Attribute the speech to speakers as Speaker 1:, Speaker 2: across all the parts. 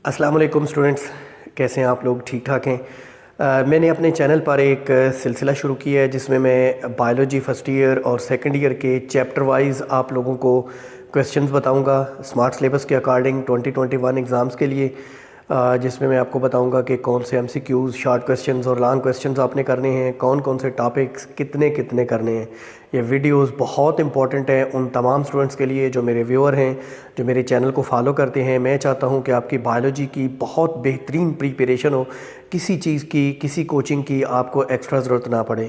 Speaker 1: السلام علیکم اسٹوڈنٹس، کیسے ہیں آپ لوگ؟ ٹھیک ٹھاک ہیں؟ میں نے اپنے چینل پر ایک سلسلہ شروع کیا ہے جس میں بائیولوجی فرسٹ ایئر اور سیکنڈ ایئر کے چیپٹر وائز آپ لوگوں کو کویسچنز بتاؤں گا اسمارٹ سلیبس کے اکارڈنگ 2021 ایگزامز کے لیے، جس میں آپ کو بتاؤں گا کہ کون سے MCQs، شارٹ کویسچنز اور لانگ کویسچنز آپ نے کرنے ہیں، کون کون سے ٹاپکس کتنے کرنے ہیں۔ یہ ویڈیوز بہت امپورٹنٹ ہیں ان تمام اسٹوڈنٹس کے لیے جو میرے ویور ہیں، جو میرے چینل کو فالو کرتے ہیں۔ میں چاہتا ہوں کہ آپ کی بائیولوجی کی بہت بہترین پریپریشن ہو، کسی چیز کی، کسی کوچنگ کی آپ کو ایکسٹرا ضرورت نہ پڑے۔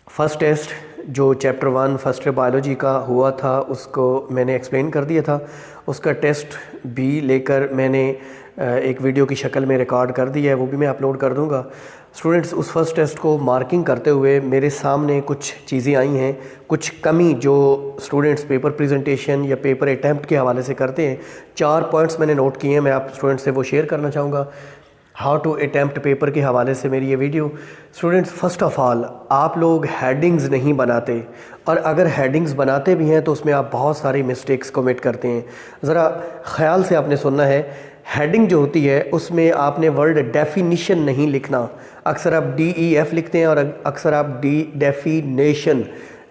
Speaker 1: فرسٹ ٹیسٹ جو چیپٹر 1 فرسٹ بائیولوجی کا ہوا تھا اس کو میں نے ایکسپلین کر دیا تھا، اس کا ٹیسٹ بھی لے کر میں نے ایک ویڈیو کی شکل میں ریکارڈ کر دیا ہے، وہ بھی میں اپلوڈ کر دوں گا۔ اسٹوڈنٹس اس فرسٹ ٹیسٹ کو مارکنگ کرتے ہوئے میرے سامنے کچھ چیزیں آئی ہیں، کچھ کمی جو اسٹوڈنٹس پیپر پریزنٹیشن یا پیپر اٹیمپٹ کے حوالے سے کرتے ہیں۔ 4 پوائنٹس میں نے نوٹ کیے ہیں، میں آپ اسٹوڈنٹس سے وہ شیئر کرنا چاہوں گا۔ ہاؤ ٹو اٹیمپٹ پیپر کے حوالے سے میری یہ ویڈیو۔ اسٹوڈنٹس فرسٹ آف آل آپ لوگ ہیڈنگز نہیں بناتے، اور اگر ہیڈنگز بناتے بھی ہیں تو اس میں آپ بہت ساری مسٹیکس کمٹ کرتے ہیں۔ ذرا خیال سے آپ نے سننا ہے، ہیڈنگ جو ہوتی ہے اس میں آپ نے ورڈ ڈیفینیشن نہیں لکھنا۔ اکثر آپ DEF لکھتے ہیں اور اکثر آپ ڈیفینیشن،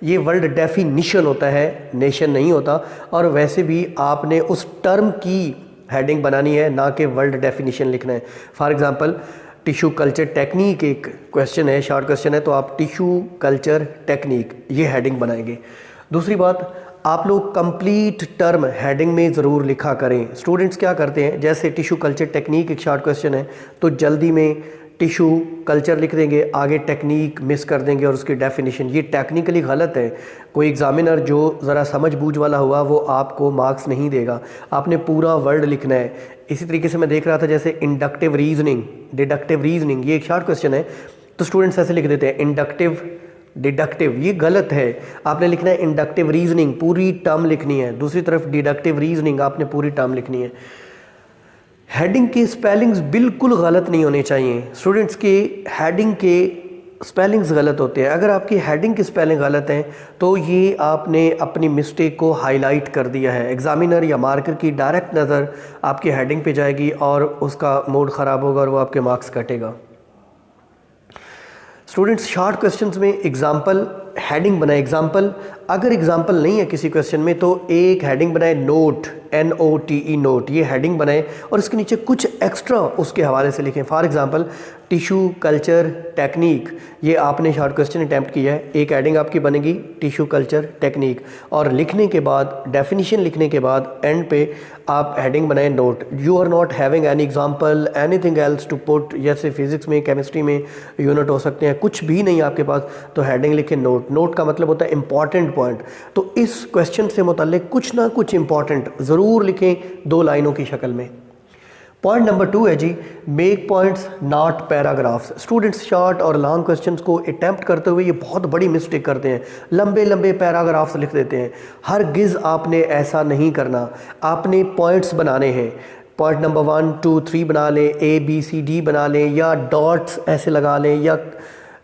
Speaker 1: یہ ورڈ ڈیفینیشن ہوتا ہے، نیشن نہیں ہوتا۔ اور ویسے بھی آپ نے اس ٹرم کی ہیڈنگ بنانی ہے، نہ کہ ورڈ ڈیفینیشن لکھنا ہے۔ For example tissue culture technique ایک کویسچن ہے، شارٹ کویسچن ہے، تو آپ ٹیشو کلچر ٹیکنیک یہ ہیڈنگ بنائیں گے۔ دوسری بات، آپ لوگ کمپلیٹ ٹرم ہیڈنگ میں ضرور لکھا کریں۔ اسٹوڈنٹس کیا کرتے ہیں، جیسے ٹیشو کلچر ٹیکنیک ایک شارٹ کویسچن ہے تو جلدی میں ٹیشو کلچر لکھ دیں گے، آگے ٹیکنیک مس کر دیں گے اور اس کی ڈیفینیشن۔ یہ ٹیکنیکلی غلط ہے۔ کوئی ایگزامینر جو ذرا سمجھ بوجھ والا ہوا وہ آپ کو مارکس نہیں دے گا، آپ نے پورا ورڈ لکھنا ہے۔ اسی طریقے سے میں دیکھ رہا تھا جیسے انڈکٹیو ریزننگ، ڈیڈکٹیو ریزننگ، یہ ایک شارٹ کویسچن ہے تو اسٹوڈنٹس ایسے لکھ دیتے ہیں انڈکٹیو ڈیڈکٹیو، یہ غلط ہے۔ آپ نے لکھنا ہے انڈکٹیو ریزننگ، پوری ٹرم لکھنی ہے۔ دوسری طرف ڈیڈکٹیو ریزننگ آپ نے پوری ٹرم لکھنی ہے۔ ہیڈنگ کے سپیلنگز بالکل غلط نہیں ہونے چاہیے۔ اسٹوڈنٹس کے ہیڈنگ کے سپیلنگز غلط ہوتے ہیں، اگر آپ کی ہیڈنگ کے سپیلنگ غلط ہیں تو یہ آپ نے اپنی مسٹیک کو ہائی لائٹ کر دیا ہے۔ ایگزامینر یا مارکر کی ڈائریکٹ نظر آپ کی ہیڈنگ پہ جائے گی اور اس کا موڈ خراب ہوگا اور وہ آپ کے مارکس کٹے گا۔ اسٹوڈنٹس شارٹ کویسچنز میں ایگزامپل ہیڈنگ بنائے۔ ایگزامپل اگر ایگزامپل نہیں ہے کسی کویسچن میں تو ایک ہیڈنگ بنائے نوٹ، NOTE نوٹ، یہ ہیڈنگ بنائے اور اس کے نیچے کچھ ایکسٹرا اس کے حوالے سے لکھیں۔ For example tissue culture technique, یہ آپ نے شارٹ کویسچن اٹیمپٹ کیا ہے، ایک ہیڈنگ آپ کی بنے گی ٹیشو کلچر ٹیکنیک، اور لکھنے کے بعد ڈیفینیشن لکھنے کے بعد اینڈ پہ آپ ہیڈنگ بنائیں note. You are not having any example anything else to put, جیسے فزکس میں، کیمسٹری میں یونٹ ہو سکتے ہیں، کچھ بھی نہیں آپ کے پاس تو ہیڈنگ لکھیں نوٹ۔ نوٹ کا مطلب ہوتا ہے امپورٹنٹ پوائنٹ، تو اس کویسچن سے متعلق کچھ نہ کچھ امپورٹنٹ ضرور لکھیں 2 لائنوں کی شکل میں۔ پوائنٹ نمبر 2 ہے جی، make points not paragraphs. Students short اور لانگ کویسچنس کو اٹیمپٹ کرتے ہوئے یہ بہت بڑی مسٹیک کرتے ہیں، لمبے لمبے پیراگرافس لکھ دیتے ہیں۔ ہرگز آپ نے ایسا نہیں کرنا، آپ نے پوائنٹس بنانے ہیں۔ پوائنٹ نمبر 1 2 3 بنا لیں، ABCD بنا لیں، یا ڈاٹس ایسے لگا لیں، یا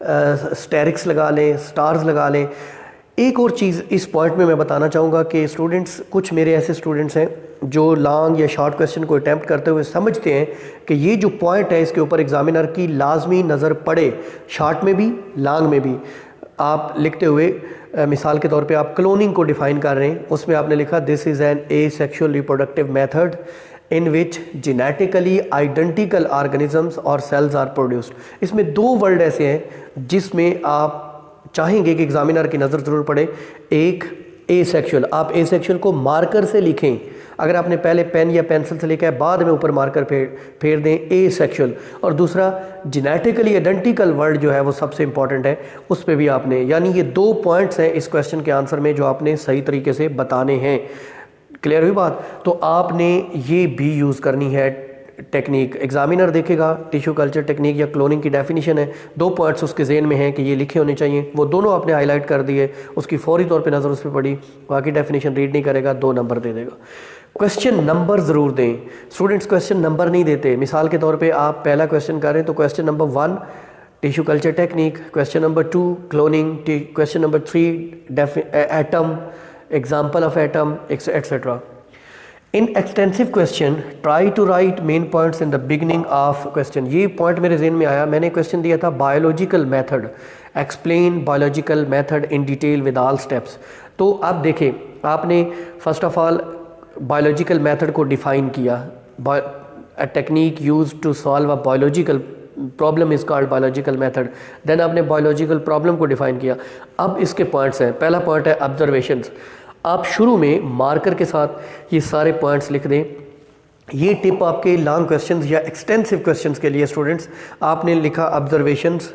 Speaker 1: اسٹیرکس لگا لیں، سٹارز لگا لیں۔ ایک اور چیز اس پوائنٹ میں بتانا چاہوں گا کہ اسٹوڈنٹس، کچھ میرے ایسے اسٹوڈنٹس ہیں جو لانگ یا شارٹ کویسچن کو اٹیمپٹ کرتے ہوئے سمجھتے ہیں کہ یہ جو پوائنٹ ہے اس کے اوپر ایگزامینر کی لازمی نظر پڑے، شارٹ میں بھی لانگ میں بھی۔ آپ لکھتے ہوئے مثال کے طور پہ آپ کلوننگ کو ڈیفائن کر رہے ہیں، اس میں آپ نے لکھا this is an asexual reproductive method in which genetically identical organisms or cells are produced۔ اس میں 2 ورڈ ایسے ہیں جس میں آپ چاہیں گے کہ ایگزامینر کی نظر ضرور پڑے۔ ایک asexual، آپ asexual کو مارکر سے لکھیں، اگر آپ نے پہلے پین یا پینسل سے لکھا ہے بعد میں اوپر مارکر پھیر دیں asexual۔ اور دوسرا جینیٹیکلی آئیڈینٹیکل ورڈ جو ہے وہ سب سے امپورٹنٹ ہے، اس پہ بھی آپ نے، یعنی یہ 2 پوائنٹس ہیں اس کویسچن کے آنسر میں جو آپ نے صحیح طریقے سے بتانے ہیں۔ کلیئر ہوئی بات؟ تو آپ نے یہ بھی یوز کرنی ہے ٹیکنیک۔ ایگزامینر دیکھے گا ٹیشو کلچر ٹیکنیک یا کلوننگ کی ڈیفینیشن ہے، 2 پوائنٹس اس کے ذہن میں ہیں کہ یہ لکھے ہونے چاہیے، وہ دونوں آپ نے ہائی لائٹ کر دیے، اس کی فوری طور پہ نظر اس پہ پڑی، باقی ڈیفینیشن ریڈ نہیں کرے گا، 2 نمبر دے دے گا۔ کویسچن نمبر ضرور دیں۔ اسٹوڈنٹس کویسچن نمبر نہیں دیتے، مثال کے طور پہ آپ پہلا کویسچن کر رہے ہیں تو question number 1 tissue culture technique, question number 2 cloning, question number 3 atom, example of atom, etcetera. In extensive question try to write main points in the beginning of question. یہ پوائنٹ میرے ذہن میں آیا. میں نے کویسچن دیا تھا biological method, explain biological method in detail with all steps. تو اب دیکھیں, آپ نے first of all biological method کو ڈیفائن کیا. a technique used to solve a biological problem is called biological method. then آپ نے biological problem کو ڈیفائن کیا. اب اس کے پوائنٹس ہیں. پہلا پوائنٹ ہے observations. آپ شروع میں مارکر کے ساتھ یہ سارے پوائنٹس لکھ دیں. یہ ٹپ آپ کے لانگ کویسچنز یا ایکسٹینسو کویسچنز کے لیے اسٹوڈنٹس. آپ نے لکھا observations,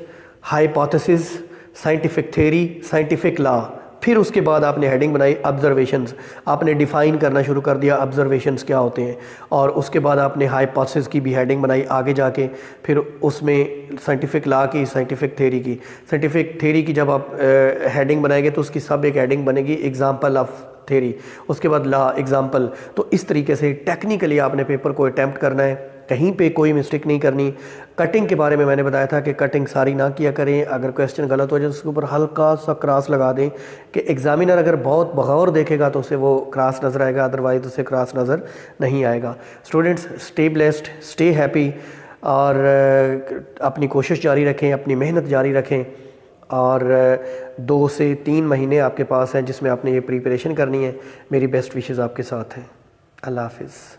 Speaker 1: hypothesis, scientific theory, scientific law. پھر اس کے بعد آپ نے ہیڈنگ بنائی آبزرویشنز. آپ نے ڈیفائن کرنا شروع کر دیا آبزرویشنز کیا ہوتے ہیں, اور اس کے بعد آپ نے ہائپوتھیسس کی بھی ہیڈنگ بنائی آگے جا کے. پھر اس میں سائنٹیفک لا کی, سائنٹیفک تھیوری کی. سائنٹیفک تھیوری کی جب آپ ہیڈنگ بنائیں گے تو اس کی سب ایک ہیڈنگ بنے گی ایگزامپل آف تھیوری, اس کے بعد لا ایگزامپل. تو اس طریقے سے ٹیکنیکلی آپ نے پیپر کو اٹیمپٹ کرنا ہے, کہیں پہ کوئی مسٹیک نہیں کرنی. کٹنگ کے بارے میں نے بتایا تھا کہ کٹنگ ساری نہ کیا کریں. اگر کویسچن غلط ہو جائے اس کے اوپر ہلکا سا کراس لگا دیں کہ ایگزامینر اگر بہت بغور دیکھے گا تو اسے وہ کراس نظر آئے گا, ادروائز اسے کراس نظر نہیں آئے گا. Students stay blessed, stay happy, اور اپنی کوشش جاری رکھیں, اپنی محنت جاری رکھیں. اور 2 سے 3 مہینے آپ کے پاس ہیں جس میں آپ نے یہ پریپریشن کرنی ہے. میری بیسٹ وشز آپ کے ساتھ ہیں. اللہ حافظ.